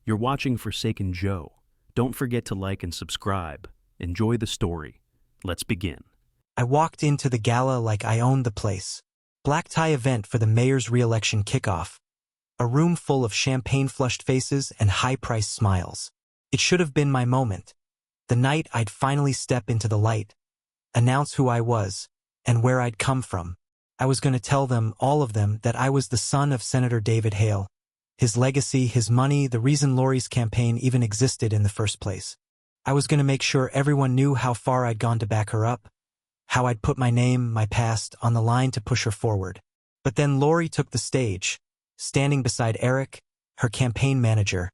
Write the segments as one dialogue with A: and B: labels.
A: You're watching Forsaken Joe. Don't forget to like and subscribe. Enjoy the story. Let's begin.
B: I walked into the gala like I owned the place. Black tie event for the mayor's re-election kickoff. A room full of champagne-flushed faces and high-priced smiles. It should have been my moment. The night I'd finally step into the light, announce who I was, and where I'd come from. I was going to tell them, all of them, that I was the son of Senator David Hale. His legacy, his money, the reason Lori's campaign even existed in the first place. I was going to make sure everyone knew how far I'd gone to back her up, how I'd put my name, my past, on the line to push her forward. But then Lori took the stage, standing beside Eric, her campaign manager,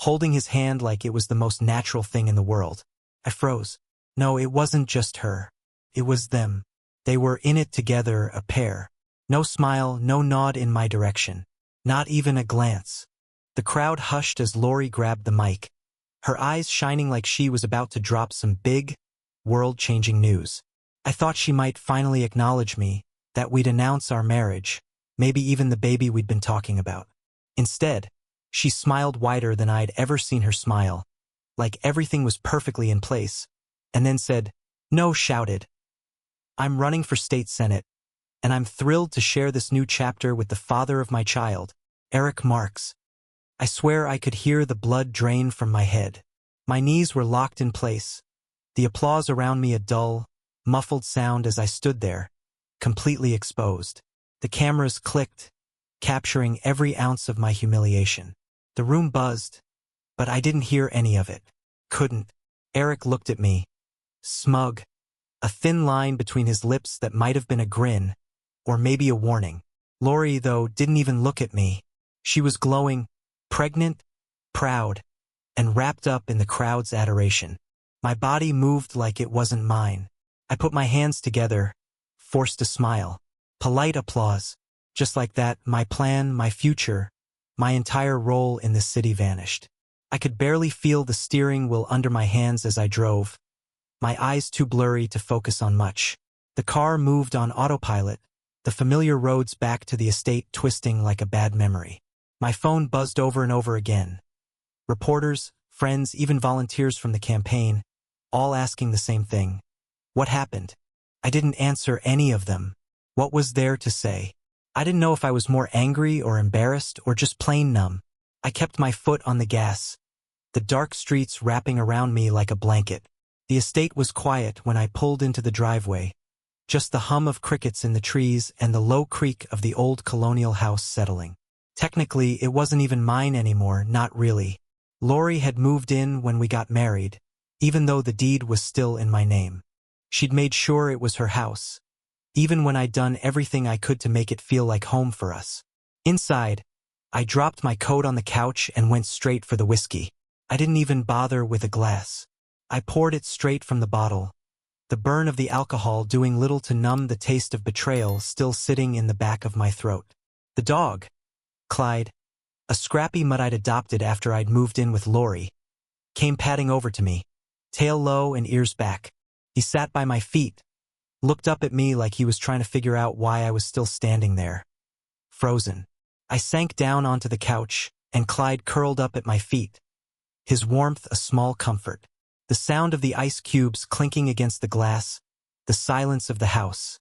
B: holding his hand like it was the most natural thing in the world. I froze. No, it wasn't just her. It was them. They were in it together, a pair. No smile, no nod in my direction. Not even a glance. The crowd hushed as Lori grabbed the mic, her eyes shining like she was about to drop some big, world-changing news. I thought she might finally acknowledge me, that we'd announce our marriage, maybe even the baby we'd been talking about. Instead, she smiled wider than I'd ever seen her smile, like everything was perfectly in place, and then said, "No," shouted. "I'm running for state senate, and I'm thrilled to share this new chapter with the father of my child, Eric Marks." I swear I could hear the blood drain from my head. My knees were locked in place, the applause around me a dull, muffled sound as I stood there, completely exposed. The cameras clicked, capturing every ounce of my humiliation. The room buzzed, but I didn't hear any of it. Couldn't. Eric looked at me, smug, a thin line between his lips that might have been a grin, or maybe a warning. Lori, though, didn't even look at me. She was glowing, pregnant, proud, and wrapped up in the crowd's adoration. My body moved like it wasn't mine. I put my hands together, forced a smile. Polite applause. Just like that, my plan, my future, my entire role in this city vanished. I could barely feel the steering wheel under my hands as I drove, my eyes too blurry to focus on much. The car moved on autopilot, the familiar roads back to the estate twisting like a bad memory. My phone buzzed over and over again. Reporters, friends, even volunteers from the campaign, all asking the same thing. What happened? I didn't answer any of them. What was there to say? I didn't know if I was more angry or embarrassed or just plain numb. I kept my foot on the gas, the dark streets wrapping around me like a blanket. The estate was quiet when I pulled into the driveway, just the hum of crickets in the trees and the low creak of the old colonial house settling. Technically, it wasn't even mine anymore, not really. Lori had moved in when we got married, even though the deed was still in my name. She'd made sure it was her house, even when I'd done everything I could to make it feel like home for us. Inside, I dropped my coat on the couch and went straight for the whiskey. I didn't even bother with a glass. I poured it straight from the bottle, the burn of the alcohol doing little to numb the taste of betrayal still sitting in the back of my throat. The dog, Clyde, a scrappy mutt I'd adopted after I'd moved in with Lori, came padding over to me, tail low and ears back. He sat by my feet, looked up at me like he was trying to figure out why I was still standing there. Frozen. I sank down onto the couch, and Clyde curled up at my feet, his warmth a small comfort. The sound of the ice cubes clinking against the glass, the silence of the house.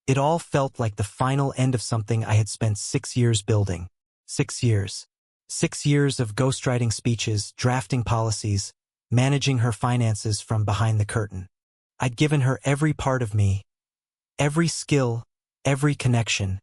B: It all felt like the final end of something I had spent 6 years building. 6 years. 6 years of ghostwriting speeches, drafting policies, managing her finances from behind the curtain. I'd given her every part of me, every skill, every connection,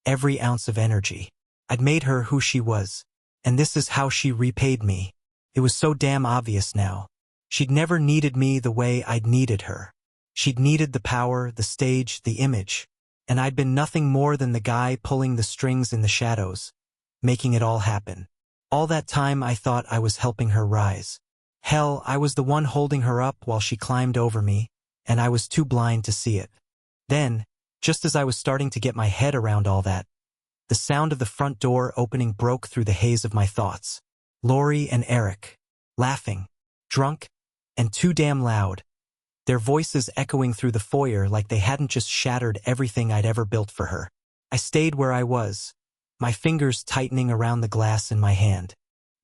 B: every ounce of energy. I'd made her who she was, and this is how she repaid me. It was so damn obvious now. She'd never needed me the way I'd needed her. She'd needed the power, the stage, the image, and I'd been nothing more than the guy pulling the strings in the shadows, making it all happen. All that time I thought I was helping her rise. Hell, I was the one holding her up while she climbed over me, and I was too blind to see it. Then, just as I was starting to get my head around all that, the sound of the front door opening broke through the haze of my thoughts. Lori and Eric, laughing, drunk, and too damn loud, their voices echoing through the foyer like they hadn't just shattered everything I'd ever built for her. I stayed where I was, my fingers tightening around the glass in my hand.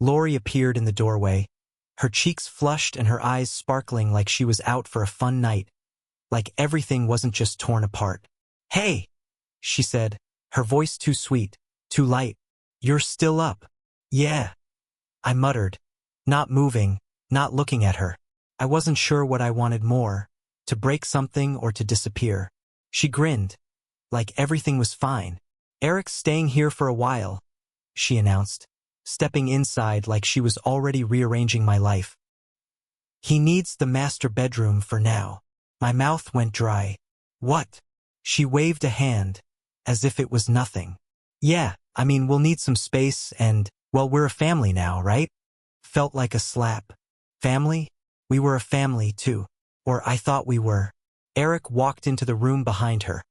B: Lori appeared in the doorway, her cheeks flushed and her eyes sparkling like she was out for a fun night, like everything wasn't just torn apart. "Hey," she said, her voice too sweet, too light. "You're still up?" "Yeah," I muttered, not moving, not looking at her. I wasn't sure what I wanted more, to break something or to disappear. She grinned, like everything was fine. "Eric's staying here for a while," she announced, stepping inside like she was already rearranging my life. "He needs the master bedroom for now." My mouth went dry. "What?" She waved a hand, as if it was nothing. "Yeah, I mean, we'll need some space and, well, we're a family now, right?" Felt like a slap. Family? We were a family, too. Or I thought we were. Eric walked into the room behind her,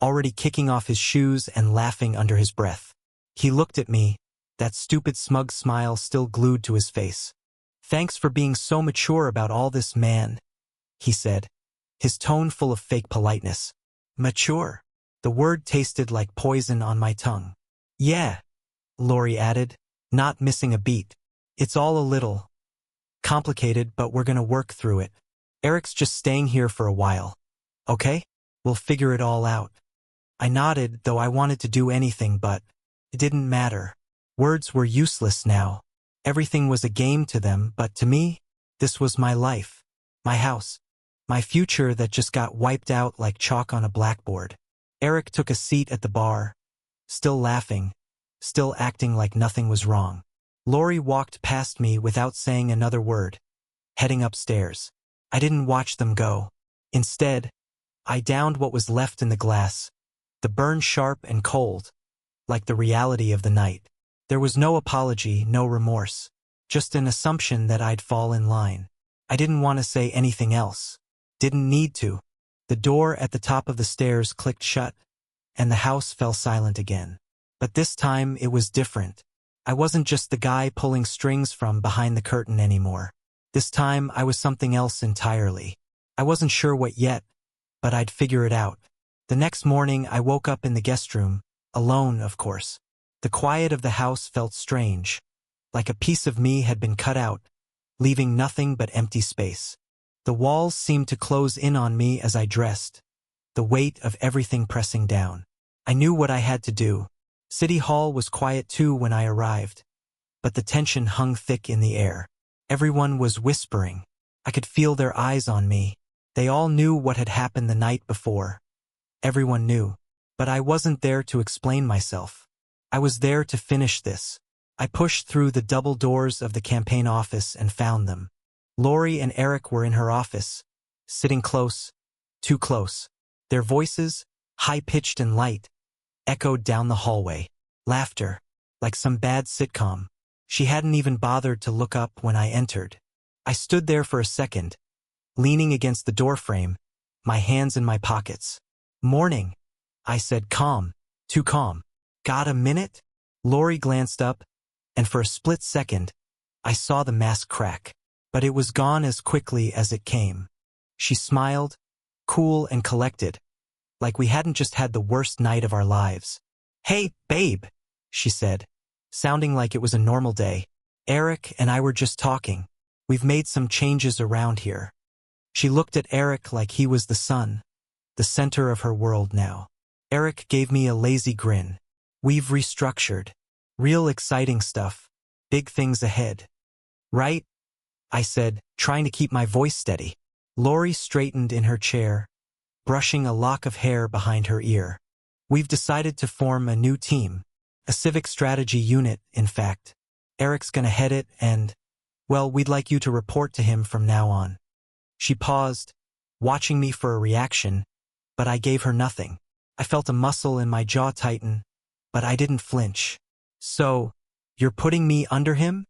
B: already kicking off his shoes and laughing under his breath. He looked at me, that stupid smug smile still glued to his face. "Thanks for being so mature about all this, man," he said, his tone full of fake politeness. Mature? The word tasted like poison on my tongue. "Yeah," Lori added, not missing a beat. "It's all a little complicated, but we're gonna work through it. Eric's just staying here for a while. Okay? We'll figure it all out." I nodded, though I wanted to do anything, but it didn't matter. Words were useless now. Everything was a game to them, but to me, this was my life, my house, my future that just got wiped out like chalk on a blackboard. Eric took a seat at the bar, still laughing, still acting like nothing was wrong. Lori walked past me without saying another word, heading upstairs. I didn't watch them go. Instead, I downed what was left in the glass, the burn sharp and cold, like the reality of the night. There was no apology, no remorse, just an assumption that I'd fall in line. I didn't want to say anything else. Didn't need to. The door at the top of the stairs clicked shut, and the house fell silent again. But this time it was different. I wasn't just the guy pulling strings from behind the curtain anymore. This time I was something else entirely. I wasn't sure what yet, but I'd figure it out. The next morning I woke up in the guest room, alone, of course. The quiet of the house felt strange, like a piece of me had been cut out, leaving nothing but empty space. The walls seemed to close in on me as I dressed, the weight of everything pressing down. I knew what I had to do. City Hall was quiet too when I arrived, but the tension hung thick in the air. Everyone was whispering. I could feel their eyes on me. They all knew what had happened the night before. Everyone knew, but I wasn't there to explain myself. I was there to finish this. I pushed through the double doors of the campaign office and found them. Lori and Eric were in her office, sitting close, too close. Their voices, high-pitched and light, echoed down the hallway. Laughter, like some bad sitcom. She hadn't even bothered to look up when I entered. I stood there for a second, leaning against the doorframe, my hands in my pockets. "Morning," I said, calm, too calm. "Got a minute?" Lori glanced up, and for a split second, I saw the mask crack, but it was gone as quickly as it came. She smiled, cool and collected, like we hadn't just had the worst night of our lives. "Hey, babe," she said, sounding like it was a normal day. "Eric and I were just talking. We've made some changes around here." She looked at Eric like he was the sun, the center of her world now. Eric gave me a lazy grin. "We've restructured. Real exciting stuff. Big things ahead." "Right?" I said, trying to keep my voice steady. Lori straightened in her chair, brushing a lock of hair behind her ear. "We've decided to form a new team. A civic strategy unit, in fact. Eric's gonna head it and, well, we'd like you to report to him from now on." She paused, watching me for a reaction, but I gave her nothing. I felt a muscle in my jaw tighten, but I didn't flinch. "So, you're putting me under him?"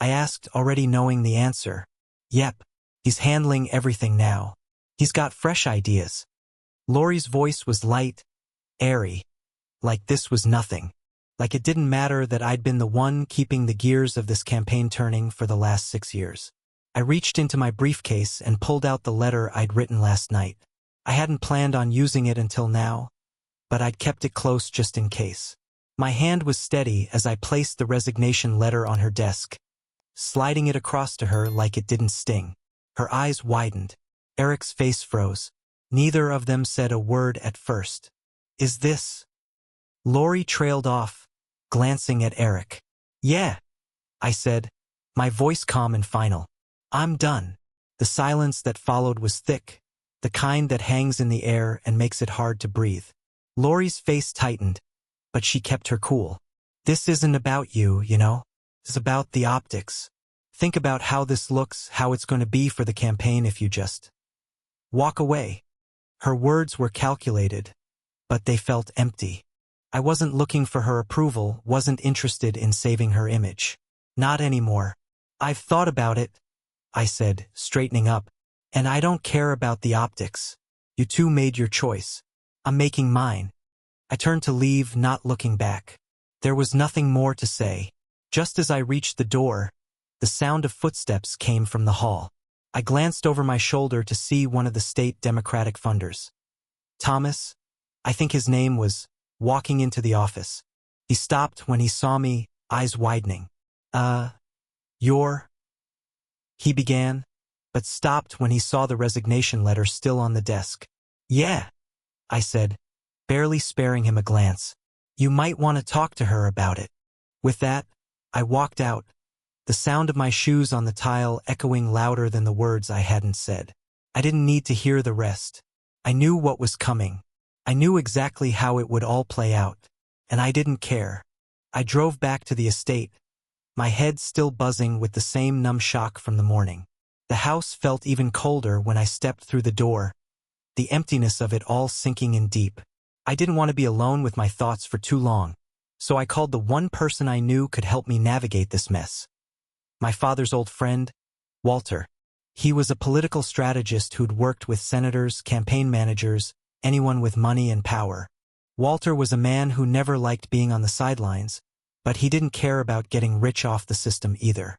B: I asked, already knowing the answer. "Yep, he's handling everything now. He's got fresh ideas." Lori's voice was light, airy, like this was nothing. Like it didn't matter that I'd been the one keeping the gears of this campaign turning for the last 6 years. I reached into my briefcase and pulled out the letter I'd written last night. I hadn't planned on using it until now, but I'd kept it close just in case. My hand was steady as I placed the resignation letter on her desk, sliding it across to her like it didn't sting. Her eyes widened. Eric's face froze. Neither of them said a word at first. Is this? Lori trailed off, glancing at Eric. Yeah, I said, my voice calm and final. I'm done. The silence that followed was thick, the kind that hangs in the air and makes it hard to breathe. Lori's face tightened, but she kept her cool. This isn't about you, you know? It's about the optics. Think about how this looks, how it's going to be for the campaign if you just walk away. Her words were calculated, but they felt empty. I wasn't looking for her approval, wasn't interested in saving her image. Not anymore. I've thought about it, I said, straightening up, and I don't care about the optics. You two made your choice. I'm making mine. I turned to leave, not looking back. There was nothing more to say. Just as I reached the door, the sound of footsteps came from the hall. I glanced over my shoulder to see one of the state Democratic funders. Thomas, I think his name was, walking into the office. He stopped when he saw me, eyes widening. You're? He began, but stopped when he saw the resignation letter still on the desk. Yeah, I said, barely sparing him a glance. You might want to talk to her about it. With that, I walked out, the sound of my shoes on the tile echoing louder than the words I hadn't said. I didn't need to hear the rest. I knew what was coming. I knew exactly how it would all play out, and I didn't care. I drove back to the estate, my head still buzzing with the same numb shock from the morning. The house felt even colder when I stepped through the door, the emptiness of it all sinking in deep. I didn't want to be alone with my thoughts for too long, so I called the one person I knew could help me navigate this mess. My father's old friend, Walter. He was a political strategist who'd worked with senators, campaign managers, anyone with money and power. Walter was a man who never liked being on the sidelines, but he didn't care about getting rich off the system either.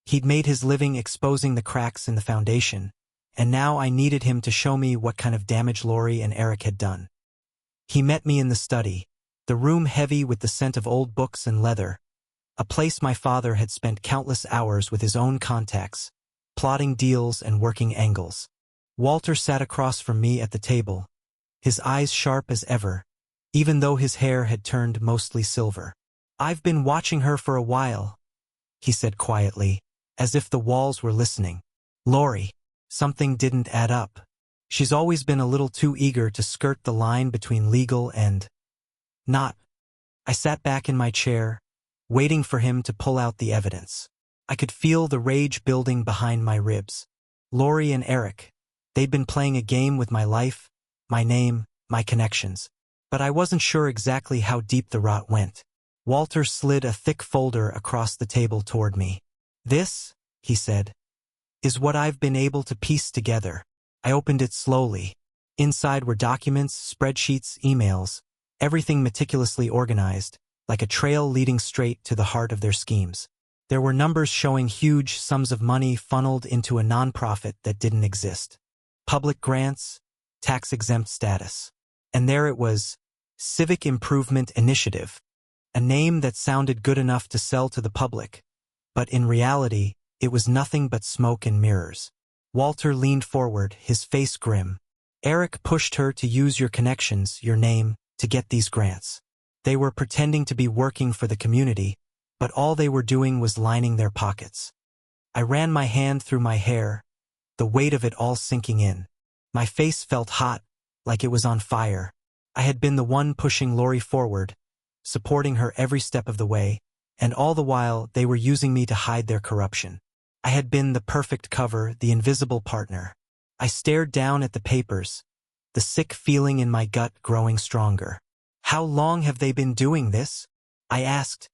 B: He'd made his living exposing the cracks in the foundation, and now I needed him to show me what kind of damage Lori and Eric had done. He met me in the study, the room heavy with the scent of old books and leather, a place my father had spent countless hours with his own contacts, plotting deals and working angles. Walter sat across from me at the table, his eyes sharp as ever, even though his hair had turned mostly silver. I've been watching her for a while, he said quietly, as if the walls were listening. Lori, something didn't add up. She's always been a little too eager to skirt the line between legal and not. I sat back in my chair, waiting for him to pull out the evidence. I could feel the rage building behind my ribs. Lori and Eric, they'd been playing a game with my life, my name, my connections. But I wasn't sure exactly how deep the rot went. Walter slid a thick folder across the table toward me. This, he said, is what I've been able to piece together. I opened it slowly. Inside were documents, spreadsheets, emails, everything meticulously organized, like a trail leading straight to the heart of their schemes. There were numbers showing huge sums of money funneled into a nonprofit that didn't exist. Public grants, tax-exempt status. And there it was, Civic Improvement Initiative, a name that sounded good enough to sell to the public. But in reality, it was nothing but smoke and mirrors. Walter leaned forward, his face grim. Eric pushed her to use your connections, your name, to get these grants. They were pretending to be working for the community, but all they were doing was lining their pockets. I ran my hand through my hair, the weight of it all sinking in. My face felt hot, like it was on fire. I had been the one pushing Lori forward, supporting her every step of the way, and all the while they were using me to hide their corruption. I had been the perfect cover, the invisible partner. I stared down at the papers, the sick feeling in my gut growing stronger. How long have they been doing this? I asked,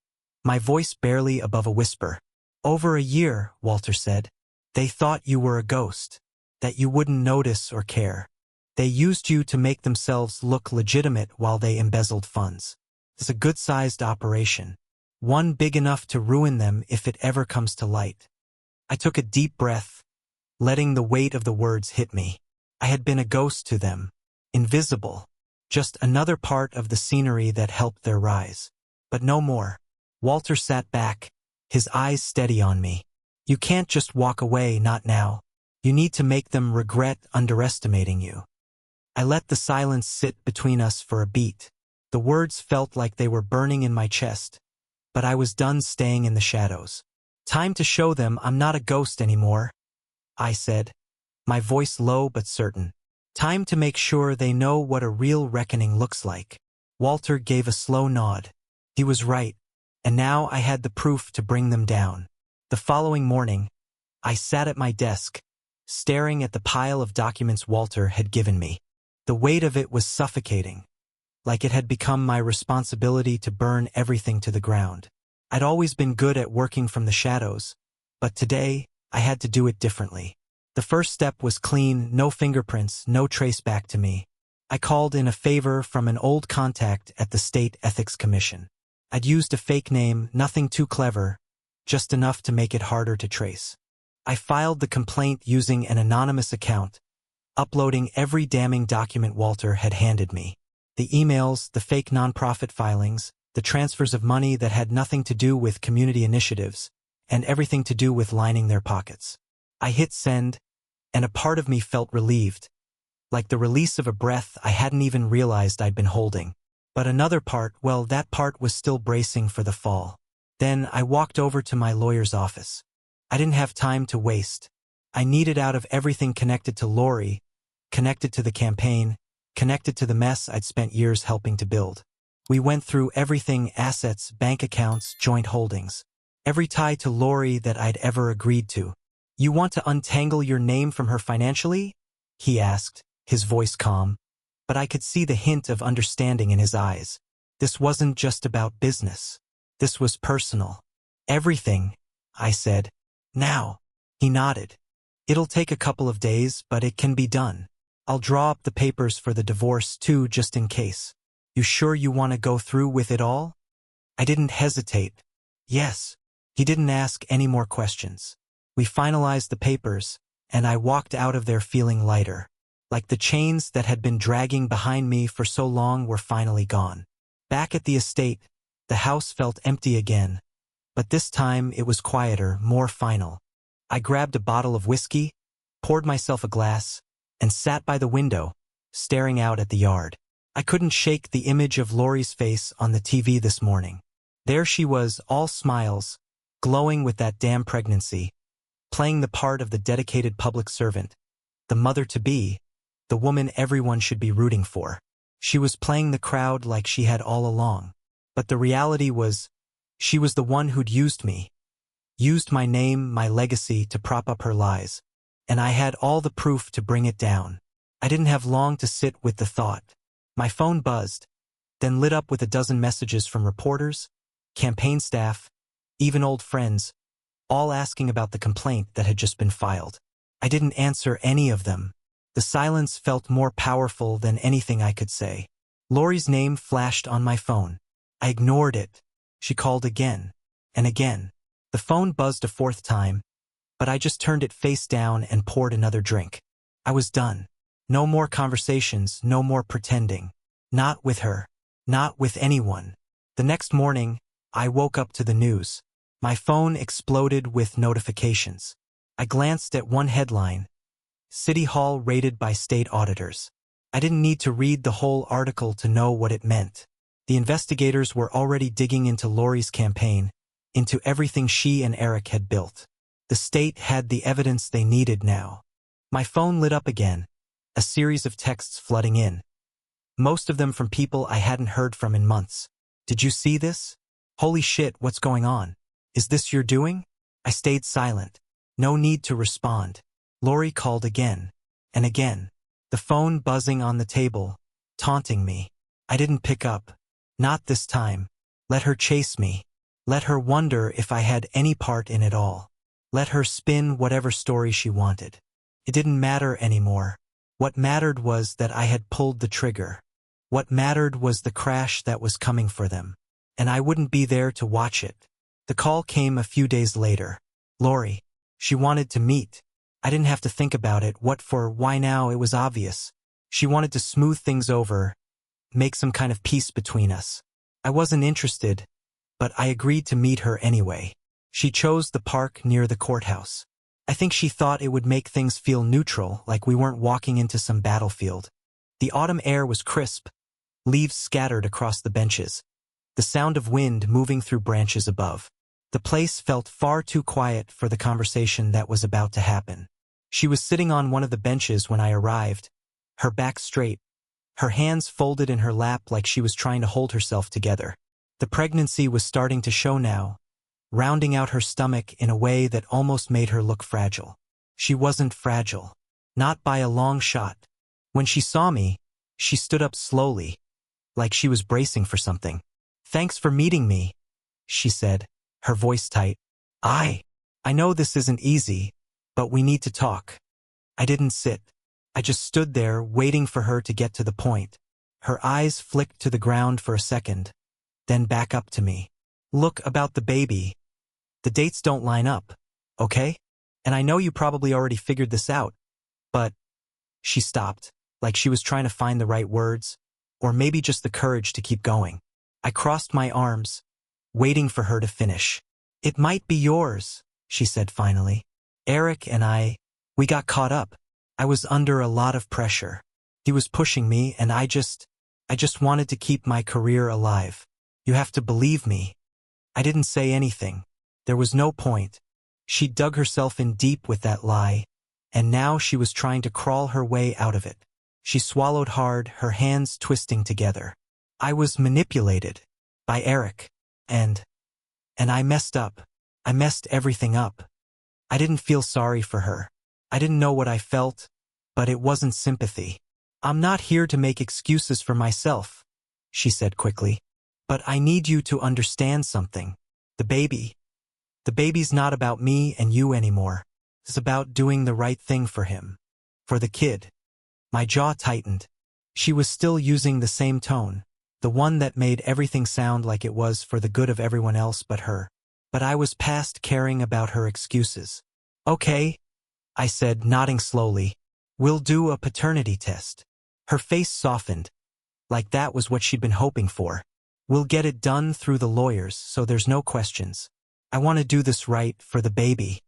B: my voice barely above a whisper. Over a year, Walter said. They thought you were a ghost, that you wouldn't notice or care. They used you to make themselves look legitimate while they embezzled funds. It's a good-sized operation, one big enough to ruin them if it ever comes to light. I took a deep breath, letting the weight of the words hit me. I had been a ghost to them, invisible, just another part of the scenery that helped their rise. But no more. Walter sat back, his eyes steady on me. You can't just walk away, not now. You need to make them regret underestimating you. I let the silence sit between us for a beat. The words felt like they were burning in my chest, but I was done staying in the shadows. Time to show them I'm not a ghost anymore, I said, my voice low but certain. Time to make sure they know what a real reckoning looks like. Walter gave a slow nod. He was right, and now I had the proof to bring them down. The following morning, I sat at my desk, staring at the pile of documents Walter had given me. The weight of it was suffocating, like it had become my responsibility to burn everything to the ground. I'd always been good at working from the shadows, but today, I had to do it differently. The first step was clean, no fingerprints, no trace back to me. I called in a favor from an old contact at the State Ethics Commission. I'd used a fake name, nothing too clever, just enough to make it harder to trace. I filed the complaint using an anonymous account, uploading every damning document Walter had handed me. The emails, the fake nonprofit filings, the transfers of money that had nothing to do with community initiatives, and everything to do with lining their pockets. I hit send, and a part of me felt relieved, like the release of a breath I hadn't even realized I'd been holding. But another part, well, that part was still bracing for the fall. Then I walked over to my lawyer's office. I didn't have time to waste. I needed out of everything connected to Lori, connected to the campaign, connected to the mess I'd spent years helping to build. We went through everything: assets, bank accounts, joint holdings. Every tie to Lori that I'd ever agreed to. You want to untangle your name from her financially? He asked, his voice calm, but I could see the hint of understanding in his eyes. This wasn't just about business. This was personal. Everything, I said. Now. He nodded. It'll take a couple of days, but it can be done. I'll draw up the papers for the divorce too, just in case. You sure you want to go through with it all? I didn't hesitate. Yes. He didn't ask any more questions. We finalized the papers, and I walked out of there feeling lighter. Like the chains that had been dragging behind me for so long were finally gone. Back at the estate, the house felt empty again, but this time it was quieter, more final. I grabbed a bottle of whiskey, poured myself a glass, and sat by the window, staring out at the yard. I couldn't shake the image of Lori's face on the TV this morning. There she was, all smiles, glowing with that damn pregnancy, playing the part of the dedicated public servant, the mother-to-be, the woman everyone should be rooting for. She was playing the crowd like she had all along. But the reality was, she was the one who'd used me, used my name, my legacy to prop up her lies, and I had all the proof to bring it down. I didn't have long to sit with the thought. My phone buzzed, then lit up with a dozen messages from reporters, campaign staff, even old friends, all asking about the complaint that had just been filed. I didn't answer any of them. The silence felt more powerful than anything I could say. Lori's name flashed on my phone. I ignored it. She called again, and again. The phone buzzed a fourth time, but I just turned it face down and poured another drink. I was done. No more conversations, no more pretending. Not with her. Not with anyone. The next morning, I woke up to the news. My phone exploded with notifications. I glanced at one headline: City Hall raided by state auditors. I didn't need to read the whole article to know what it meant. The investigators were already digging into Lori's campaign, into everything she and Eric had built. The state had the evidence they needed now. My phone lit up again, a series of texts flooding in. Most of them from people I hadn't heard from in months. Did you see this? Holy shit, what's going on? Is this your doing? I stayed silent. No need to respond. Lori called again, and again. The phone buzzing on the table, taunting me. I didn't pick up. Not this time. Let her chase me. Let her wonder if I had any part in it all. Let her spin whatever story she wanted. It didn't matter anymore. What mattered was that I had pulled the trigger. What mattered was the crash that was coming for them. And I wouldn't be there to watch it. The call came a few days later. Lori. She wanted to meet. I didn't have to think about it, what for, why now, it was obvious. She wanted to smooth things over, make some kind of peace between us. I wasn't interested, but I agreed to meet her anyway. She chose the park near the courthouse. I think she thought it would make things feel neutral, like we weren't walking into some battlefield. The autumn air was crisp, leaves scattered across the benches, the sound of wind moving through branches above. The place felt far too quiet for the conversation that was about to happen. She was sitting on one of the benches when I arrived, her back straight, her hands folded in her lap like she was trying to hold herself together. The pregnancy was starting to show now, rounding out her stomach in a way that almost made her look fragile. She wasn't fragile, not by a long shot. When she saw me, she stood up slowly, like she was bracing for something. "Thanks for meeting me," she said, her voice tight. I know this isn't easy, but we need to talk." I didn't sit. I just stood there waiting for her to get to the point. Her eyes flicked to the ground for a second, then back up to me. "Look, about the baby. The dates don't line up, okay? And I know you probably already figured this out, but..." She stopped, like she was trying to find the right words, or maybe just the courage to keep going. I crossed my arms, waiting for her to finish. "It might be yours," she said finally. "Eric and we got caught up. I was under a lot of pressure. He was pushing me, and I just wanted to keep my career alive. You have to believe me." I didn't say anything. There was no point. She dug herself in deep with that lie, and now she was trying to crawl her way out of it. She swallowed hard, her hands twisting together. I was manipulated by Eric, and I messed up. I messed everything up. I didn't feel sorry for her. I didn't know what I felt, but it wasn't sympathy. "I'm not here to make excuses for myself," she said quickly. "But I need you to understand something. The baby's not about me and you anymore. It's about doing the right thing for him. For the kid." My jaw tightened. She was still using the same tone, the one that made everything sound like it was for the good of everyone else but her. But I was past caring about her excuses. "Okay," I said, nodding slowly. "We'll do a paternity test." Her face softened, like that was what she'd been hoping for. "We'll get it done through the lawyers, so there's no questions. I want to do this right for the baby."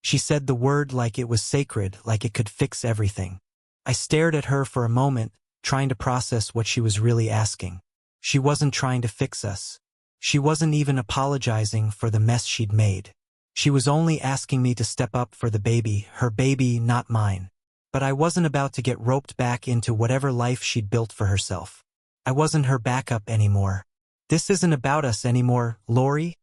B: She said the word like it was sacred, like it could fix everything. I stared at her for a moment, trying to process what she was really asking. She wasn't trying to fix us. She wasn't even apologizing for the mess she'd made. She was only asking me to step up for the baby, her baby, not mine. But I wasn't about to get roped back into whatever life she'd built for herself. I wasn't her backup anymore. "This isn't about us anymore, Lori,"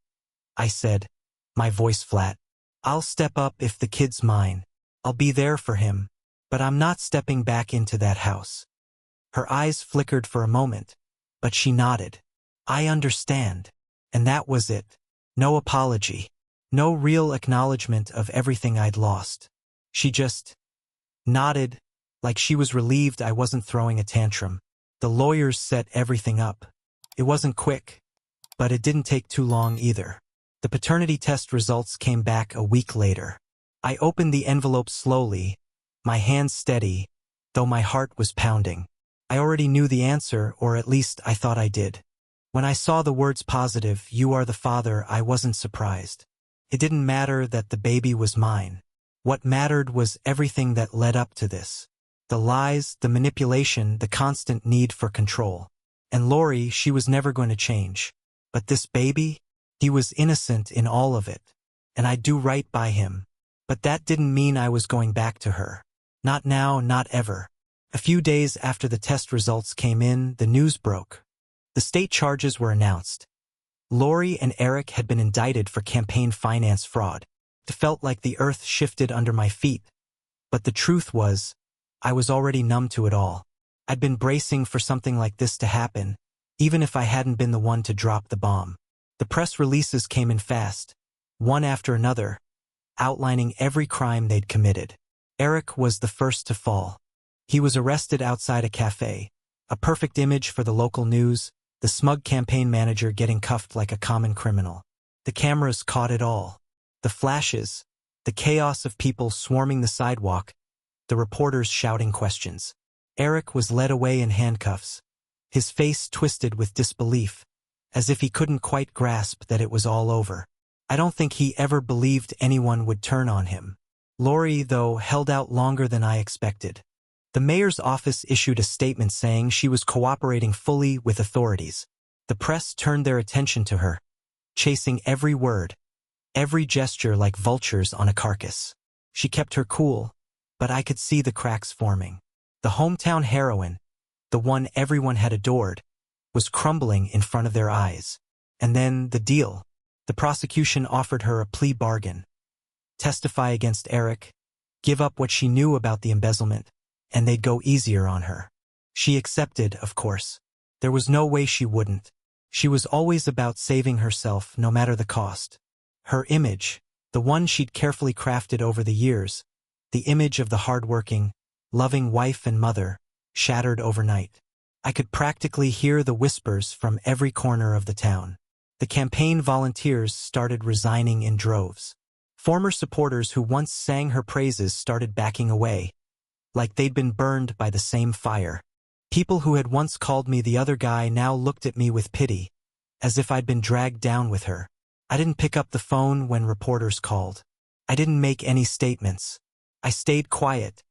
B: I said, my voice flat. "I'll step up if the kid's mine. I'll be there for him. But I'm not stepping back into that house." Her eyes flickered for a moment, but she nodded. "I understand." And that was it. No apology. No real acknowledgement of everything I'd lost. She just nodded, like she was relieved I wasn't throwing a tantrum. The lawyers set everything up. It wasn't quick, but it didn't take too long either. The paternity test results came back a week later. I opened the envelope slowly, my hands steady, though my heart was pounding. I already knew the answer, or at least I thought I did. When I saw the words positive, "You are the father," I wasn't surprised. It didn't matter that the baby was mine. What mattered was everything that led up to this. The lies, the manipulation, the constant need for control. And Lori, she was never going to change. But this baby, he was innocent in all of it. And I'd do right by him. But that didn't mean I was going back to her. Not now, not ever. A few days after the test results came in, the news broke. The state charges were announced. Lori and Eric had been indicted for campaign finance fraud. It felt like the earth shifted under my feet. But the truth was, I was already numb to it all. I'd been bracing for something like this to happen, even if I hadn't been the one to drop the bomb. The press releases came in fast, one after another, outlining every crime they'd committed. Eric was the first to fall. He was arrested outside a cafe, a perfect image for the local news, the smug campaign manager getting cuffed like a common criminal. The cameras caught it all. The flashes, the chaos of people swarming the sidewalk, the reporters shouting questions. Eric was led away in handcuffs, his face twisted with disbelief, as if he couldn't quite grasp that it was all over. I don't think he ever believed anyone would turn on him. Lori, though, held out longer than I expected. The mayor's office issued a statement saying she was cooperating fully with authorities. The press turned their attention to her, chasing every word, every gesture like vultures on a carcass. She kept her cool, but I could see the cracks forming. The hometown heroine, the one everyone had adored, was crumbling in front of their eyes. And then the deal. The prosecution offered her a plea bargain. Testify against Eric, give up what she knew about the embezzlement, and they'd go easier on her. She accepted, of course. There was no way she wouldn't. She was always about saving herself, no matter the cost. Her image, the one she'd carefully crafted over the years, the image of the hardworking, loving wife and mother, shattered overnight. I could practically hear the whispers from every corner of the town. The campaign volunteers started resigning in droves. Former supporters who once sang her praises started backing away, like they'd been burned by the same fire. People who had once called me the other guy now looked at me with pity, as if I'd been dragged down with her. I didn't pick up the phone when reporters called. I didn't make any statements. I stayed quiet,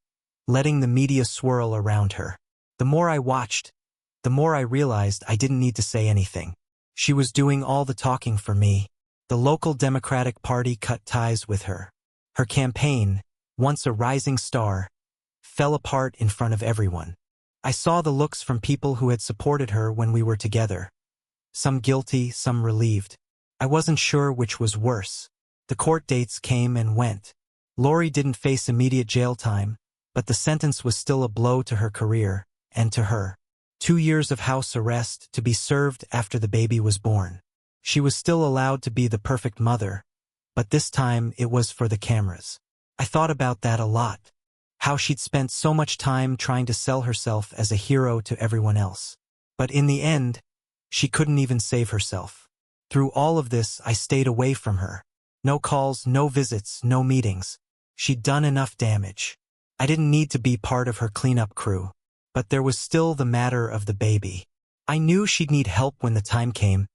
B: letting the media swirl around her. The more I watched, the more I realized I didn't need to say anything. She was doing all the talking for me. The local Democratic Party cut ties with her. Her campaign, once a rising star, fell apart in front of everyone. I saw the looks from people who had supported her when we were together. Some guilty, some relieved. I wasn't sure which was worse. The court dates came and went. Lori didn't face immediate jail time, but the sentence was still a blow to her career, and to her. 2 years of house arrest to be served after the baby was born. She was still allowed to be the perfect mother, but this time it was for the cameras. I thought about that a lot. How she'd spent so much time trying to sell herself as a hero to everyone else. But in the end, she couldn't even save herself. Through all of this, I stayed away from her. No calls, no visits, no meetings. She'd done enough damage. I didn't need to be part of her cleanup crew. But there was still the matter of the baby. I knew she'd need help when the time came,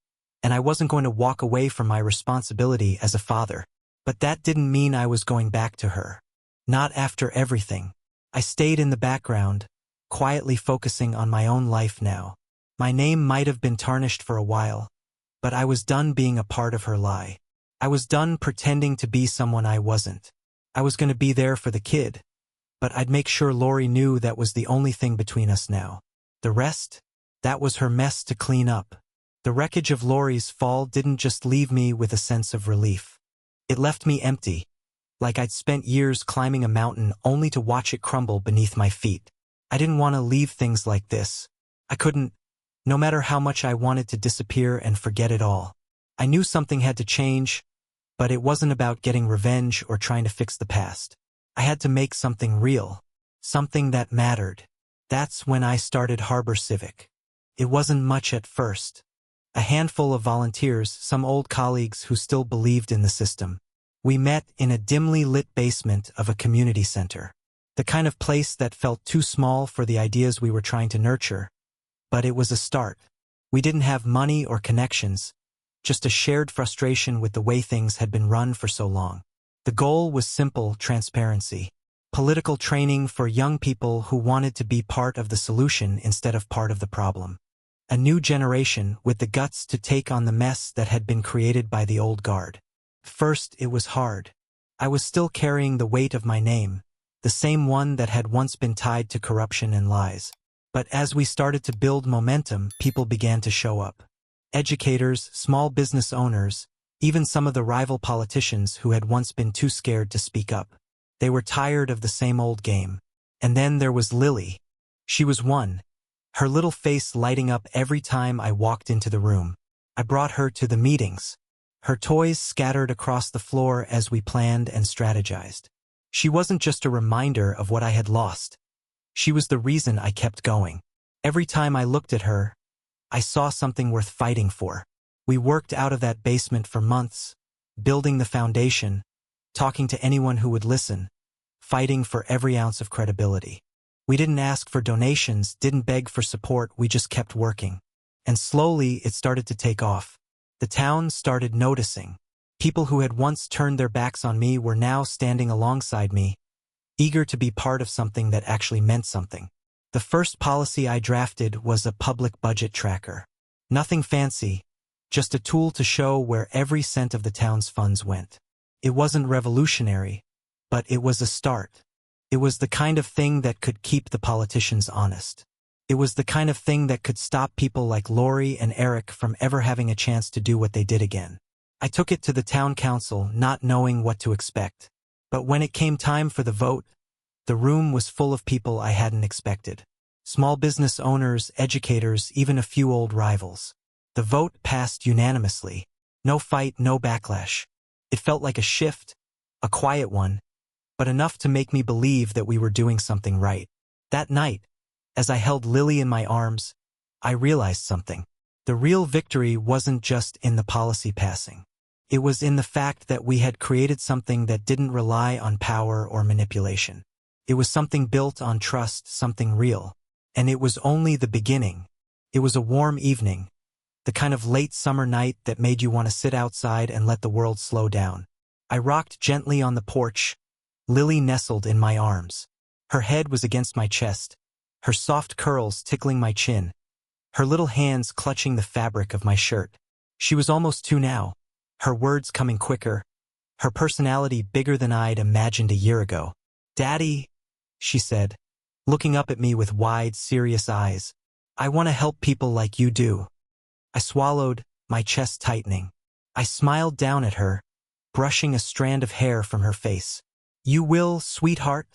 B: and I wasn't going to walk away from my responsibility as a father. But that didn't mean I was going back to her. Not after everything. I stayed in the background, quietly focusing on my own life now. My name might have been tarnished for a while, but I was done being a part of her lie. I was done pretending to be someone I wasn't. I was going to be there for the kid, but I'd make sure Lori knew that was the only thing between us now. The rest? That was her mess to clean up. The wreckage of Lori's fall didn't just leave me with a sense of relief. It left me empty, like I'd spent years climbing a mountain only to watch it crumble beneath my feet. I didn't want to leave things like this. I couldn't, no matter how much I wanted to disappear and forget it all. I knew something had to change, but it wasn't about getting revenge or trying to fix the past. I had to make something real, something that mattered. That's when I started Harbor Civic. It wasn't much at first. A handful of volunteers, some old colleagues who still believed in the system. We met in a dimly lit basement of a community center. The kind of place that felt too small for the ideas we were trying to nurture. But it was a start. We didn't have money or connections, just a shared frustration with the way things had been run for so long. The goal was simple transparency. Political training for young people who wanted to be part of the solution instead of part of the problem. A new generation with the guts to take on the mess that had been created by the old guard. First, it was hard. I was still carrying the weight of my name, the same one that had once been tied to corruption and lies. But as we started to build momentum, people began to show up. Educators, small business owners, even some of the rival politicians who had once been too scared to speak up. They were tired of the same old game. And then there was Lily. She was one, her little face lighting up every time I walked into the room. I brought her to the meetings. Her toys scattered across the floor as we planned and strategized. She wasn't just a reminder of what I had lost. She was the reason I kept going. Every time I looked at her, I saw something worth fighting for. We worked out of that basement for months, building the foundation, talking to anyone who would listen, fighting for every ounce of credibility. We didn't ask for donations, didn't beg for support, we just kept working. And slowly it started to take off. The town started noticing. People who had once turned their backs on me were now standing alongside me, eager to be part of something that actually meant something. The first policy I drafted was a public budget tracker. Nothing fancy, just a tool to show where every cent of the town's funds went. It wasn't revolutionary, but it was a start. It was the kind of thing that could keep the politicians honest. It was the kind of thing that could stop people like Lori and Eric from ever having a chance to do what they did again. I took it to the town council, not knowing what to expect. But when it came time for the vote, the room was full of people I hadn't expected. Small business owners, educators, even a few old rivals. The vote passed unanimously. No fight, no backlash. It felt like a shift, a quiet one, but enough to make me believe that we were doing something right. That night, as I held Lily in my arms, I realized something. The real victory wasn't just in the policy passing. It was in the fact that we had created something that didn't rely on power or manipulation. It was something built on trust, something real. And it was only the beginning. It was a warm evening, the kind of late summer night that made you want to sit outside and let the world slow down. I rocked gently on the porch, Lily nestled in my arms. Her head was against my chest, her soft curls tickling my chin, her little hands clutching the fabric of my shirt. She was almost 2 now, her words coming quicker, her personality bigger than I'd imagined a year ago. "Daddy," she said, looking up at me with wide, serious eyes. "I want to help people like you do." I swallowed, my chest tightening. I smiled down at her, brushing a strand of hair from her face. "You will, sweetheart?"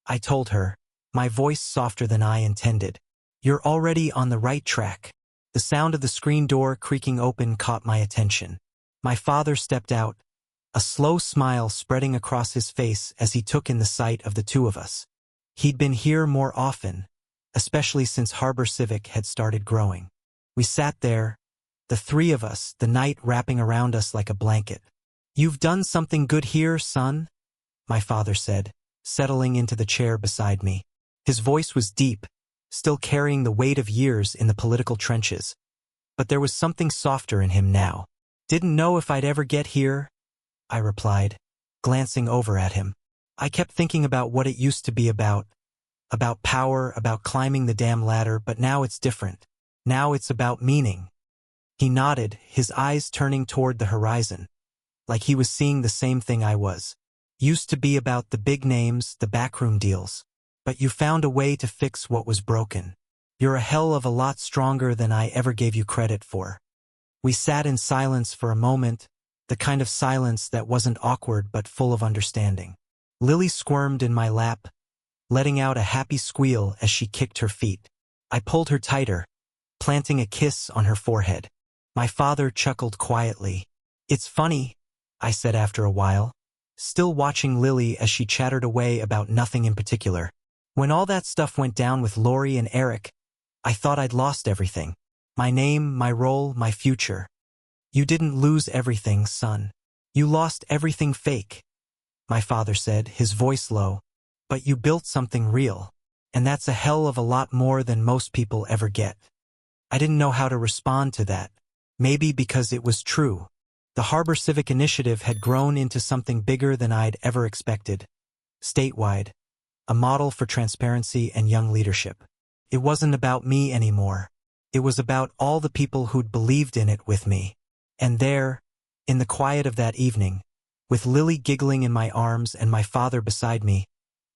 B: I told her, my voice softer than I intended. "You're already on the right track." The sound of the screen door creaking open caught my attention. My father stepped out, a slow smile spreading across his face as he took in the sight of the two of us. He'd been here more often, especially since Harbor Civic had started growing. We sat there, the 3 of us, the night wrapping around us like a blanket. "You've done something good here, son," my father said, settling into the chair beside me. His voice was deep, still carrying the weight of years in the political trenches. But there was something softer in him now. "Didn't know if I'd ever get here," I replied, glancing over at him. I kept thinking about what it used to be about power, about climbing the damn ladder, but now it's different. Now it's about meaning. He nodded, his eyes turning toward the horizon, like he was seeing the same thing I was. "Used to be about the big names, the backroom deals. But you found a way to fix what was broken. You're a hell of a lot stronger than I ever gave you credit for." We sat in silence for a moment, the kind of silence that wasn't awkward but full of understanding. Lily squirmed in my lap, letting out a happy squeal as she kicked her feet. I pulled her tighter, planting a kiss on her forehead. My father chuckled quietly. "It's funny," I said after a while, still watching Lily as she chattered away about nothing in particular. "When all that stuff went down with Lori and Eric, I thought I'd lost everything. My name, my role, my future. You didn't lose everything, son. You lost everything fake," my father said, his voice low. "But you built something real. And that's a hell of a lot more than most people ever get." I didn't know how to respond to that. Maybe because it was true. The Harbor Civic Initiative had grown into something bigger than I'd ever expected. Statewide. A model for transparency and young leadership. It wasn't about me anymore. It was about all the people who'd believed in it with me. And there, in the quiet of that evening, with Lily giggling in my arms and my father beside me,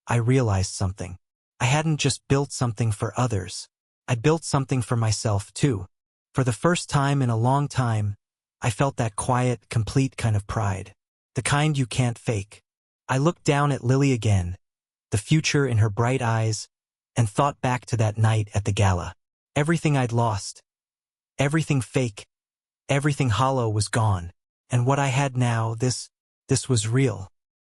B: I realized something. I hadn't just built something for others. I'd built something for myself, too. For the first time in a long time, I felt that quiet, complete kind of pride. The kind you can't fake. I looked down at Lily again, the future in her bright eyes, and thought back to that night at the gala. Everything I'd lost, everything fake, everything hollow was gone. And what I had now, this was real.